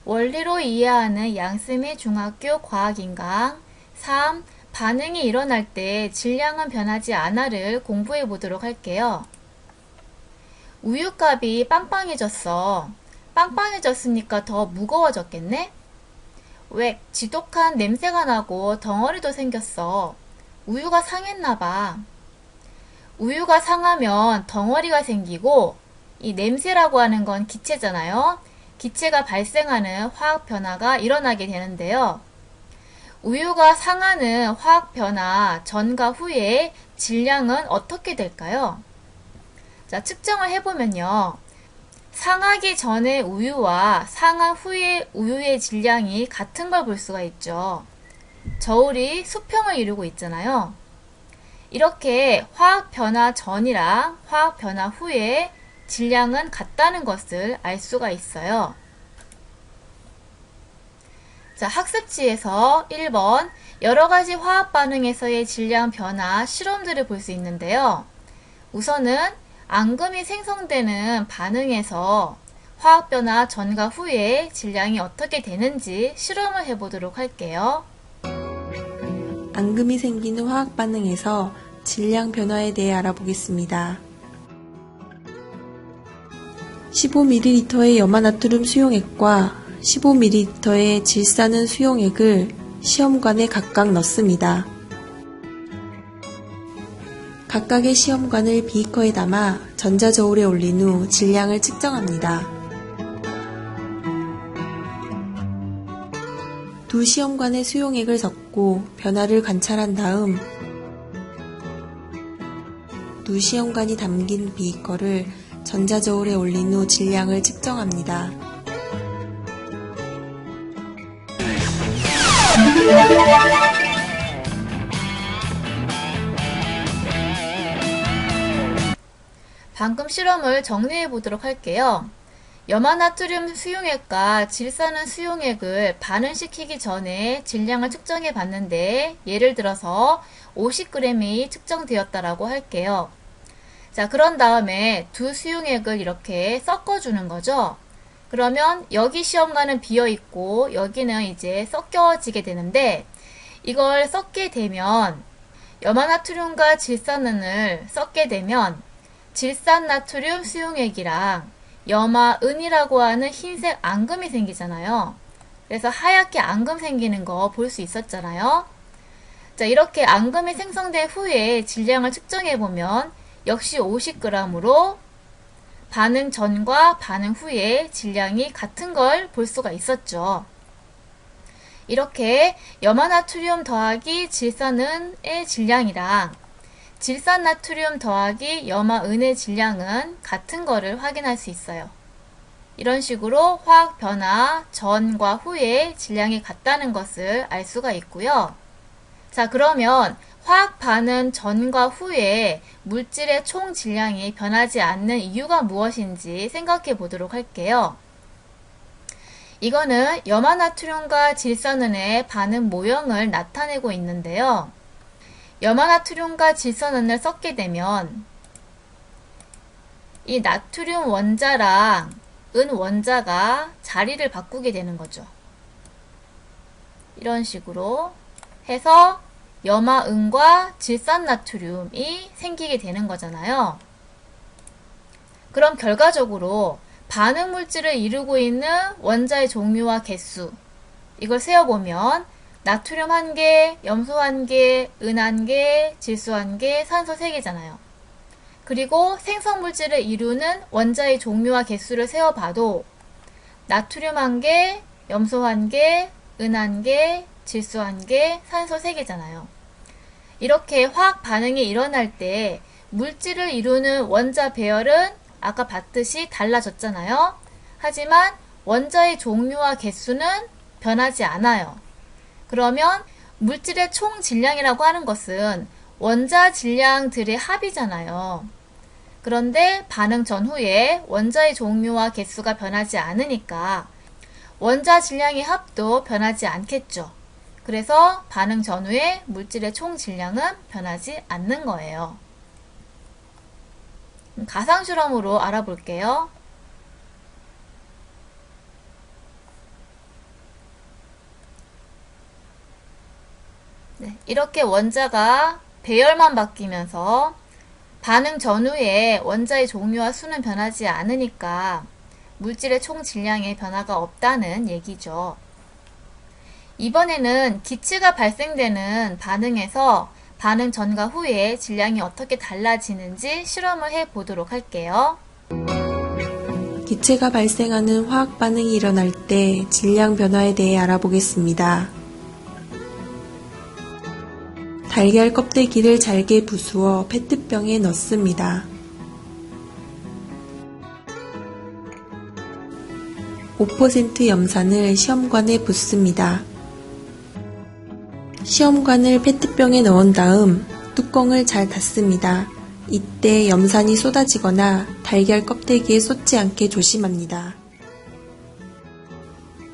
원리로 이해하는 양쌤의 중학교 과학인강. 3. 반응이 일어날 때 질량은 변하지 않아를 공부해 보도록 할게요. 우유값이 빵빵해졌어. 빵빵해졌으니까 더 무거워졌겠네? 왜 지독한 냄새가 나고 덩어리도 생겼어. 우유가 상했나봐. 우유가 상하면 덩어리가 생기고, 이 냄새라고 하는 건 기체잖아요. 기체가 발생하는 화학 변화가 일어나게 되는데요. 우유가 상하는 화학 변화 전과 후에 질량은 어떻게 될까요? 자, 측정을 해보면요. 상하기 전의 우유와 상한 후의 우유의 질량이 같은 걸 볼 수가 있죠. 저울이 수평을 이루고 있잖아요. 이렇게 화학 변화 전이랑 화학 변화 후에 질량은 같다는 것을 알 수가 있어요. 자, 학습지에서 1번 여러가지 화학 반응에서의 질량 변화 실험들을 볼 수 있는데요. 우선은 앙금이 생성되는 반응에서 화학 변화 전과 후에 질량이 어떻게 되는지 실험을 해보도록 할게요. 앙금이 생기는 화학 반응에서 질량 변화에 대해 알아보겠습니다. 15ml의 염화나트륨 수용액과 15ml의 질산은 수용액을 시험관에 각각 넣습니다. 각각의 시험관을 비커에 담아 전자저울에 올린 후 질량을 측정합니다. 두 시험관에 수용액을 섞고 변화를 관찰한 다음 두 시험관이 담긴 비커를 전자저울에 올린 후 질량을 측정합니다. 방금 실험을 정리해 보도록 할게요. 염화나트륨 수용액과 질산은 수용액을 반응시키기 전에 질량을 측정해 봤는데, 예를 들어서 50g이 측정되었다라고 할게요. 자, 그런 다음에 두 수용액을 이렇게 섞어주는 거죠. 그러면 여기 시험관은 비어있고 여기는 이제 섞여지게 되는데, 이걸 섞게 되면 염화나트륨과 질산은을 섞게 되면 질산나트륨 수용액이랑 염화은이라고 하는 흰색 앙금이 생기잖아요. 그래서 하얗게 앙금 생기는 거 볼 수 있었잖아요. 자, 이렇게 앙금이 생성된 후에 질량을 측정해보면 역시 50g으로 반응 전과 반응 후에 질량이 같은 걸 볼 수가 있었죠. 이렇게 염화나트륨 더하기 질산은의 질량이랑 질산나트륨 더하기 염화은의 질량은 같은 거를 확인할 수 있어요. 이런 식으로 화학 변화 전과 후에 질량이 같다는 것을 알 수가 있고요. 자, 그러면 화학 반응 전과 후에 물질의 총 질량이 변하지 않는 이유가 무엇인지 생각해 보도록 할게요. 이거는 염화나트륨과 질산은의 반응 모형을 나타내고 있는데요. 염화나트륨과 질산은을 섞게 되면 이 나트륨 원자랑 은 원자가 자리를 바꾸게 되는 거죠. 이런 식으로 해서 염화은과 질산나트륨이 생기게 되는 거잖아요. 그럼 결과적으로 반응 물질을 이루고 있는 원자의 종류와 개수, 이걸 세어보면 나트륨 1개, 염소 1개, 은 1개, 질소 1개, 산소 3개잖아요. 그리고 생성물질을 이루는 원자의 종류와 개수를 세어봐도 나트륨 1개, 염소 1개, 은 1개, 질소 1개, 산소 3개잖아요. 이렇게 화학 반응이 일어날 때 물질을 이루는 원자 배열은 아까 봤듯이 달라졌잖아요. 하지만 원자의 종류와 개수는 변하지 않아요. 그러면 물질의 총 질량이라고 하는 것은 원자 질량들의 합이잖아요. 그런데 반응 전후에 원자의 종류와 개수가 변하지 않으니까 원자 질량의 합도 변하지 않겠죠. 그래서 반응 전후에 물질의 총 질량은 변하지 않는 거예요. 가상 실험으로 알아볼게요. 이렇게 원자가 배열만 바뀌면서 반응 전후에 원자의 종류와 수는 변하지 않으니까 물질의 총 질량에 변화가 없다는 얘기죠. 이번에는 기체가 발생되는 반응에서 반응 전과 후에 질량이 어떻게 달라지는지 실험을 해보도록 할게요. 기체가 발생하는 화학 반응이 일어날 때 질량 변화에 대해 알아보겠습니다. 달걀 껍데기를 잘게 부수어 페트병에 넣습니다. 5% 염산을 시험관에 붓습니다. 시험관을 페트병에 넣은 다음 뚜껑을 잘 닫습니다. 이때 염산이 쏟아지거나 달걀 껍데기에 쏟지 않게 조심합니다.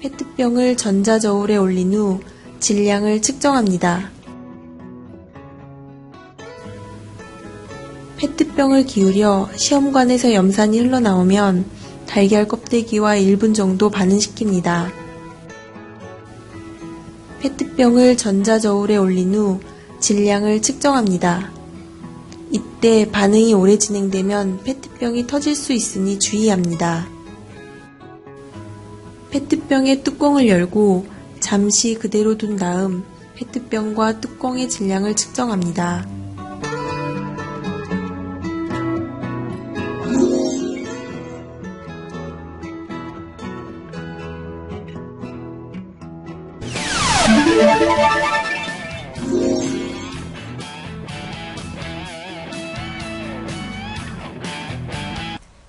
페트병을 전자저울에 올린 후 질량을 측정합니다. 페트병을 기울여 시험관에서 염산이 흘러나오면 달걀 껍데기와 1분 정도 반응시킵니다. 페트병을 전자저울에 올린 후 질량을 측정합니다. 이때 반응이 오래 진행되면 페트병이 터질 수 있으니 주의합니다. 페트병의 뚜껑을 열고 잠시 그대로 둔 다음 페트병과 뚜껑의 질량을 측정합니다.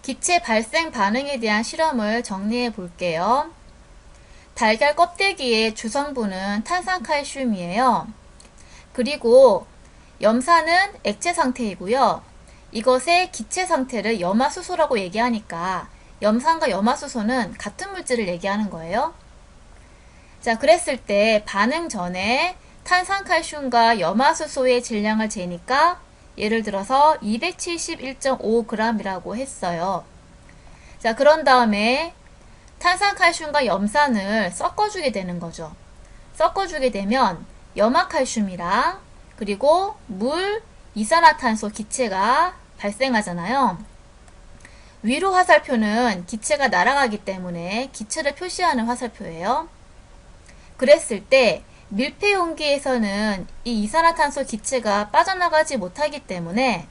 기체 발생 반응에 대한 실험을 정리해 볼게요. 달걀 껍데기의 주성분은 탄산칼슘이에요. 그리고 염산은 액체 상태이고요. 이것의 기체 상태를 염화수소라고 얘기하니까 염산과 염화수소는 같은 물질을 얘기하는 거예요. 자, 그랬을 때 반응 전에 탄산칼슘과 염화수소의 질량을 재니까 예를 들어서 271.5g이라고 했어요. 자, 그런 다음에 탄산칼슘과 염산을 섞어주게 되는 거죠. 섞어주게 되면 염화칼슘이랑 그리고 물, 이산화탄소 기체가 발생하잖아요. 위로 화살표는 기체가 날아가기 때문에 기체를 표시하는 화살표예요. 그랬을 때 밀폐 용기에서는 이 이산화탄소 기체가 빠져나가지 못하기 때문에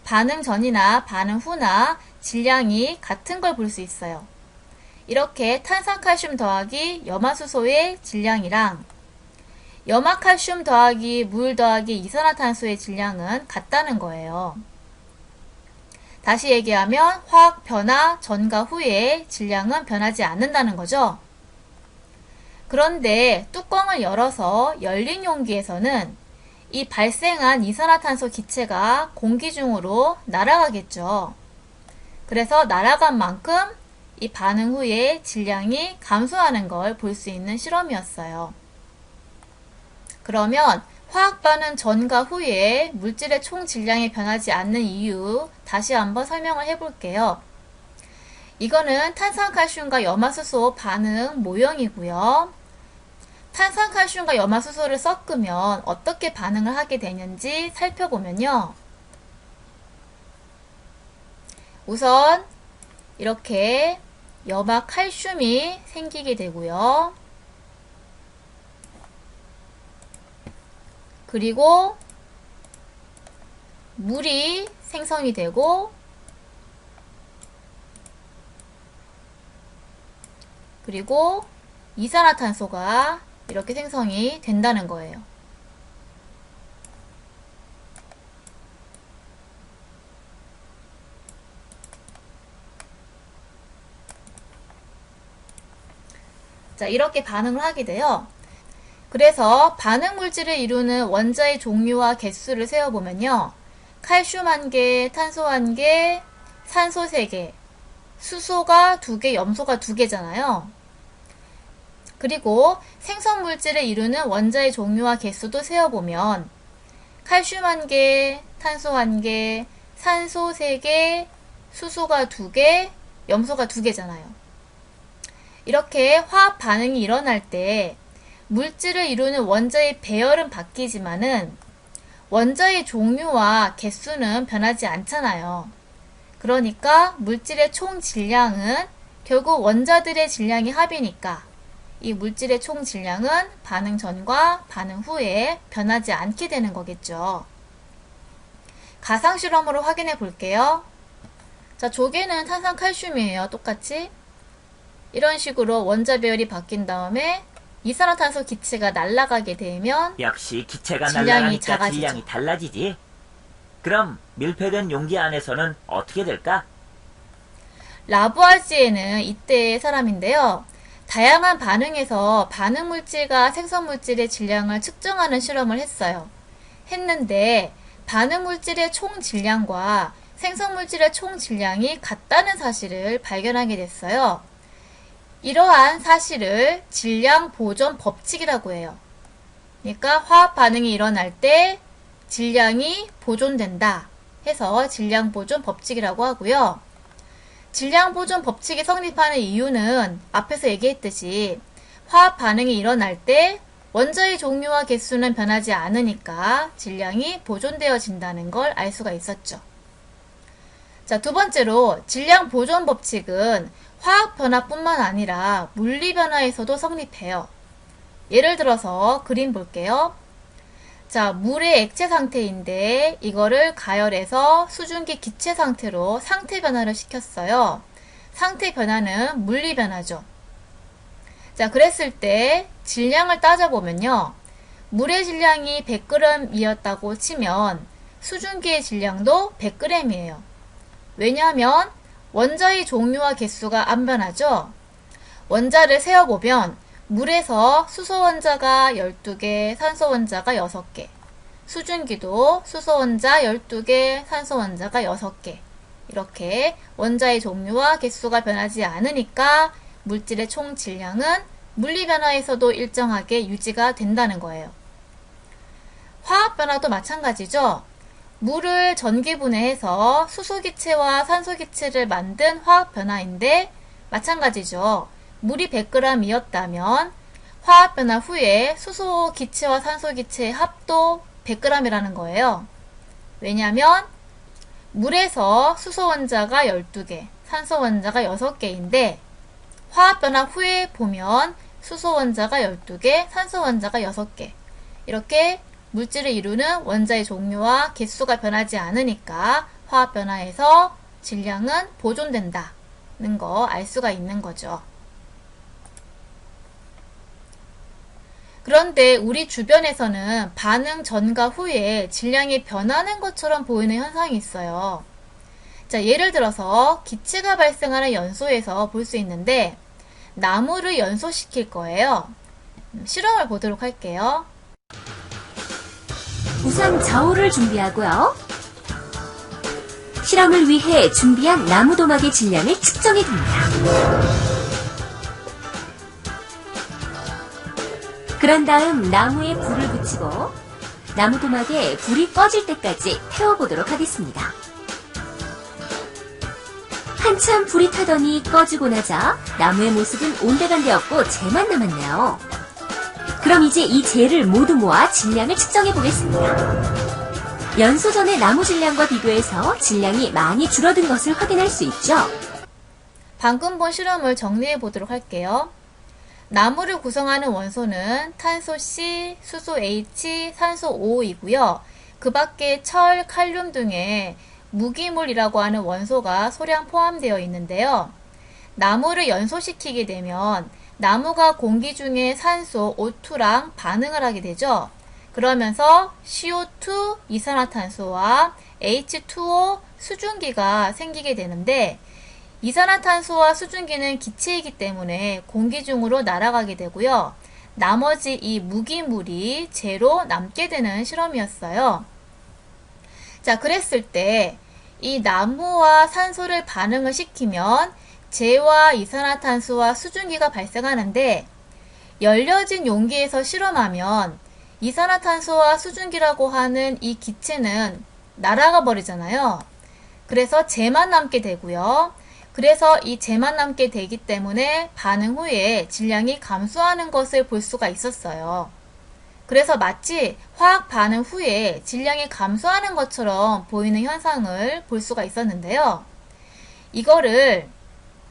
반응 전이나 반응 후나 질량이 같은 걸 볼 수 있어요. 이렇게 탄산칼슘 더하기 염화수소의 질량이랑 염화칼슘 더하기 물 더하기 이산화탄소의 질량은 같다는 거예요. 다시 얘기하면 화학 변화 전과 후에 질량은 변하지 않는다는 거죠. 그런데 뚜껑을 열어서 열린 용기에서는 이 발생한 이산화탄소 기체가 공기 중으로 날아가겠죠. 그래서 날아간 만큼 이 반응 후에 질량이 감소하는 걸 볼 수 있는 실험이었어요. 그러면 화학 반응 전과 후에 물질의 총 질량이 변하지 않는 이유 다시 한번 설명을 해볼게요. 이거는 탄산칼슘과 염화수소 반응 모형이고요. 탄산칼슘과 염화수소를 섞으면 어떻게 반응을 하게 되는지 살펴보면요. 우선 이렇게 염화칼슘이 생기게 되고요. 그리고 물이 생성이 되고 그리고 이산화탄소가 이렇게 생성이 된다는 거예요. 자, 이렇게 반응을 하게 돼요. 그래서 반응 물질을 이루는 원자의 종류와 개수를 세어보면요. 칼슘 1개, 탄소 1개, 산소 3개, 수소가 2개, 염소가 2개잖아요. 그리고 생성 물질을 이루는 원자의 종류와 개수도 세어보면 칼슘 1개, 탄소 1개, 산소 3개, 수소가 2개, 염소가 2개잖아요. 이렇게 화학 반응이 일어날 때 물질을 이루는 원자의 배열은 바뀌지만은 원자의 종류와 개수는 변하지 않잖아요. 그러니까 물질의 총 질량은 결국 원자들의 질량이 합이니까 이 물질의 총 질량은 반응 전과 반응 후에 변하지 않게 되는 거겠죠. 가상 실험으로 확인해 볼게요. 자, 조개는 탄산칼슘이에요. 똑같이. 이런 식으로 원자 배열이 바뀐 다음에 이산화탄소 기체가 날아가게 되면 역시 기체가 질량이 날아가니까 작아지죠. 질량이 달라지지. 그럼 밀폐된 용기 안에서는 어떻게 될까? 라부아지에는 이때의 사람인데요. 다양한 반응에서 반응 물질과 생성 물질의 질량을 측정하는 실험을 했는데 반응 물질의 총 질량과 생성 물질의 총 질량이 같다는 사실을 발견하게 됐어요. 이러한 사실을 질량 보존 법칙이라고 해요. 그러니까 화학 반응이 일어날 때 질량이 보존된다 해서 질량 보존 법칙이라고 하고요. 질량 보존 법칙이 성립하는 이유는 앞에서 얘기했듯이 화학 반응이 일어날 때 원자의 종류와 개수는 변하지 않으니까 질량이 보존되어진다는 걸 알 수가 있었죠. 자, 두 번째로 질량 보존 법칙은 화학 변화뿐만 아니라 물리 변화에서도 성립해요. 예를 들어서 그림 볼게요. 자, 물의 액체 상태인데 이거를 가열해서 수증기 기체 상태로 상태 변화를 시켰어요. 상태 변화는 물리 변화죠. 자, 그랬을 때 질량을 따져보면요. 물의 질량이 100g이었다고 치면 수증기의 질량도 100g이에요. 왜냐하면 원자의 종류와 개수가 안 변하죠. 원자를 세어보면 물에서 수소 원자가 12개, 산소 원자가 6개, 수증기도 수소 원자 12개, 산소 원자가 6개. 이렇게 원자의 종류와 개수가 변하지 않으니까 물질의 총 질량은 물리 변화에서도 일정하게 유지가 된다는 거예요. 화학 변화도 마찬가지죠. 물을 전기분해해서 수소기체와 산소기체를 만든 화학 변화인데 마찬가지죠. 물이 100g이었다면 화학 변화 후에 수소기체와 산소기체의 합도 100g이라는 거예요. 왜냐하면 물에서 수소 원자가 12개, 산소 원자가 6개인데 화학 변화 후에 보면 수소 원자가 12개, 산소 원자가 6개. 이렇게 물질을 이루는 원자의 종류와 개수가 변하지 않으니까 화학 변화에서 질량은 보존된다는 거 알 수가 있는 거죠. 그런데 우리 주변에서는 반응 전과 후에 질량이 변하는 것처럼 보이는 현상이 있어요. 자, 예를 들어서 기체가 발생하는 연소에서 볼 수 있는데 나무를 연소시킬 거예요. 실험을 보도록 할게요. 우선 저울을 준비하고요. 실험을 위해 준비한 나무 도막의 질량을 측정해 둡니다. 그런 다음 나무에 불을 붙이고 나무 도막에 불이 꺼질 때까지 태워보도록 하겠습니다. 한참 불이 타더니 꺼지고 나자 나무의 모습은 온데간데 없고 재만 남았네요. 그럼 이제 이 재를 모두 모아 질량을 측정해 보겠습니다. 연소 전의 나무 질량과 비교해서 질량이 많이 줄어든 것을 확인할 수 있죠. 방금 본 실험을 정리해 보도록 할게요. 나무를 구성하는 원소는 탄소 C, 수소 H, 산소 O이고요. 그 밖에 철, 칼륨 등의 무기물이라고 하는 원소가 소량 포함되어 있는데요. 나무를 연소시키게 되면 나무가 공기 중에 산소 O2랑 반응을 하게 되죠. 그러면서 CO2 이산화탄소와 H2O 수증기가 생기게 되는데 이산화탄소와 수증기는 기체이기 때문에 공기 중으로 날아가게 되고요. 나머지 이 무기물이 재로 남게 되는 실험이었어요. 자, 그랬을 때 이 나무와 산소를 반응을 시키면 재와 이산화탄소와 수증기가 발생하는데 열려진 용기에서 실험하면 이산화탄소와 수증기라고 하는 이 기체는 날아가 버리잖아요. 그래서 재만 남게 되고요. 그래서 이 재만 남게 되기 때문에 반응 후에 질량이 감소하는 것을 볼 수가 있었어요. 그래서 마치 화학 반응 후에 질량이 감소하는 것처럼 보이는 현상을 볼 수가 있었는데요. 이거를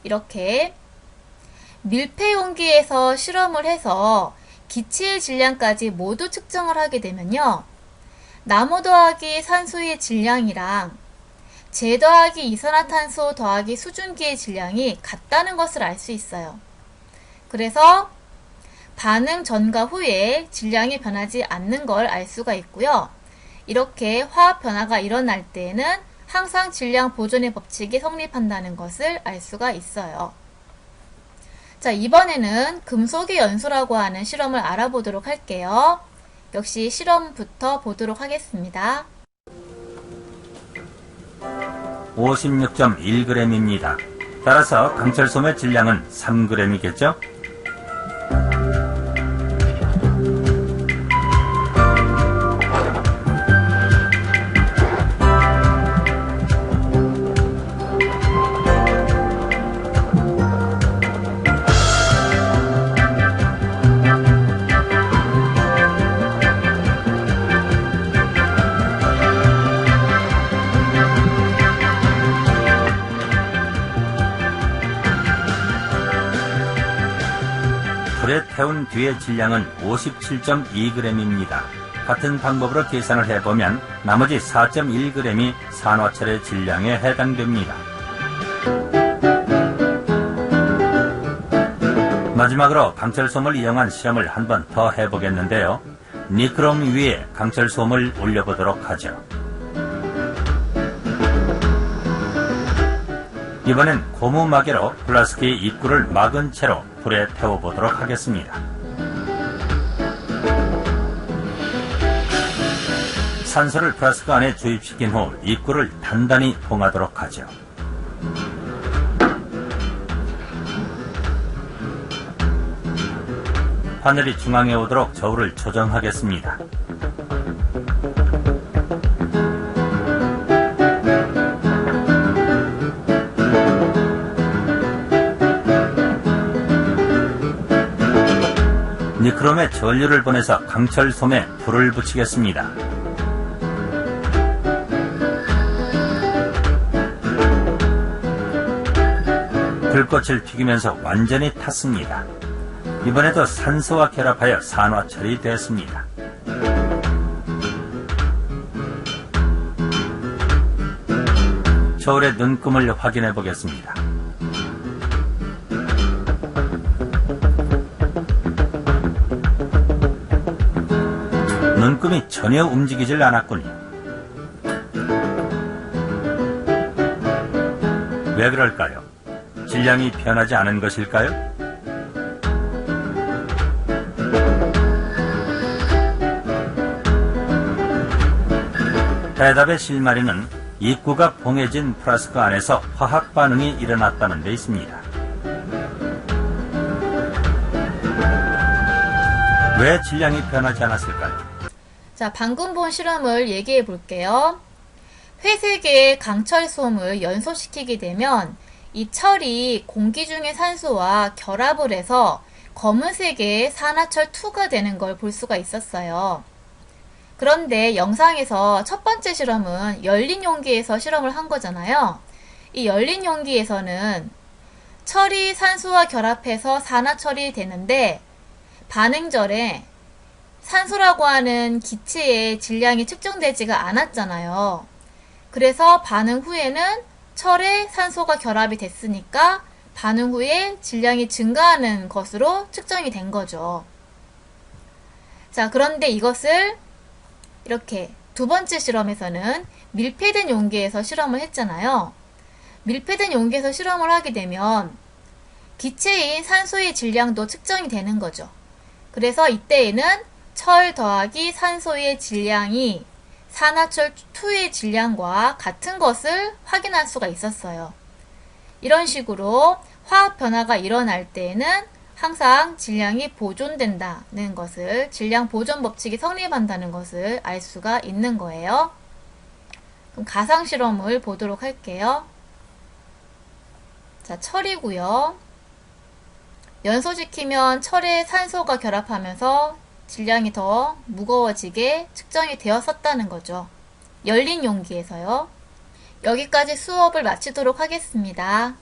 이렇게 밀폐 용기에서 실험을 해서 기체의 질량까지 모두 측정을 하게 되면요. 나무 더하기 산소의 질량이랑 재 더하기 이산화탄소 더하기 수증기의 질량이 같다는 것을 알 수 있어요. 그래서 반응 전과 후에 질량이 변하지 않는 걸 알 수가 있고요. 이렇게 화학 변화가 일어날 때에는 항상 질량 보존의 법칙이 성립한다는 것을 알 수가 있어요. 자, 이번에는 금속의 연소라고 하는 실험을 알아보도록 할게요. 역시 실험부터 보도록 하겠습니다. 56.1g입니다. 따라서 강철솜의 질량은 3g이겠죠? 불에 태운 뒤의 질량은 57.2g입니다. 같은 방법으로 계산을 해보면 나머지 4.1g이 산화철의 질량에 해당됩니다. 마지막으로 강철솜을 이용한 실험을 한 번 더 해보겠는데요. 니크롬 위에 강철솜을 올려보도록 하죠. 이번엔 고무 마개로 플라스크의 입구를 막은 채로 불에 태워보도록 하겠습니다. 산소를 플라스크 안에 주입시킨 후 입구를 단단히 봉하도록 하죠. 하늘이 중앙에 오도록 저울을 조정하겠습니다. 니크롬에 전류를 보내서 강철솜에 불을 붙이겠습니다. 불꽃을 튀기면서 완전히 탔습니다. 이번에도 산소와 결합하여 산화철이 됐습니다. 저울의 눈금을 확인해 보겠습니다. 눈금이 전혀 움직이질 않았군요. 왜 그럴까요? 질량이 변하지 않은 것일까요? 대답의 실마리는 입구가 봉해진 플라스크 안에서 화학 반응이 일어났다는 데 있습니다. 왜 질량이 변하지 않았을까요? 자, 방금 본 실험을 얘기해 볼게요. 회색의 강철솜을 연소시키게 되면 이 철이 공기 중의 산소와 결합을 해서 검은색의 산화철2가 되는 걸 볼 수가 있었어요. 그런데 영상에서 첫 번째 실험은 열린 용기에서 실험을 한 거잖아요. 이 열린 용기에서는 철이 산소와 결합해서 산화철이 되는데 반응절에 산소라고 하는 기체의 질량이 측정되지가 않았잖아요. 그래서 반응 후에는 철에 산소가 결합이 됐으니까 반응 후에 질량이 증가하는 것으로 측정이 된 거죠. 자, 그런데 이것을 이렇게 두 번째 실험에서는 밀폐된 용기에서 실험을 했잖아요. 밀폐된 용기에서 실험을 하게 되면 기체인 산소의 질량도 측정이 되는 거죠. 그래서 이때에는 철 더하기 산소의 질량이 산화철2의 질량과 같은 것을 확인할 수가 있었어요. 이런 식으로 화학 변화가 일어날 때에는 항상 질량이 보존된다는 것을, 질량 보존 법칙이 성립한다는 것을 알 수가 있는 거예요. 그럼 가상 실험을 보도록 할게요. 자, 철이고요. 연소시키면 철에 산소가 결합하면서 질량이 더 무거워지게 측정이 되었었다는 거죠. 열린 용기에서요. 여기까지 수업을 마치도록 하겠습니다.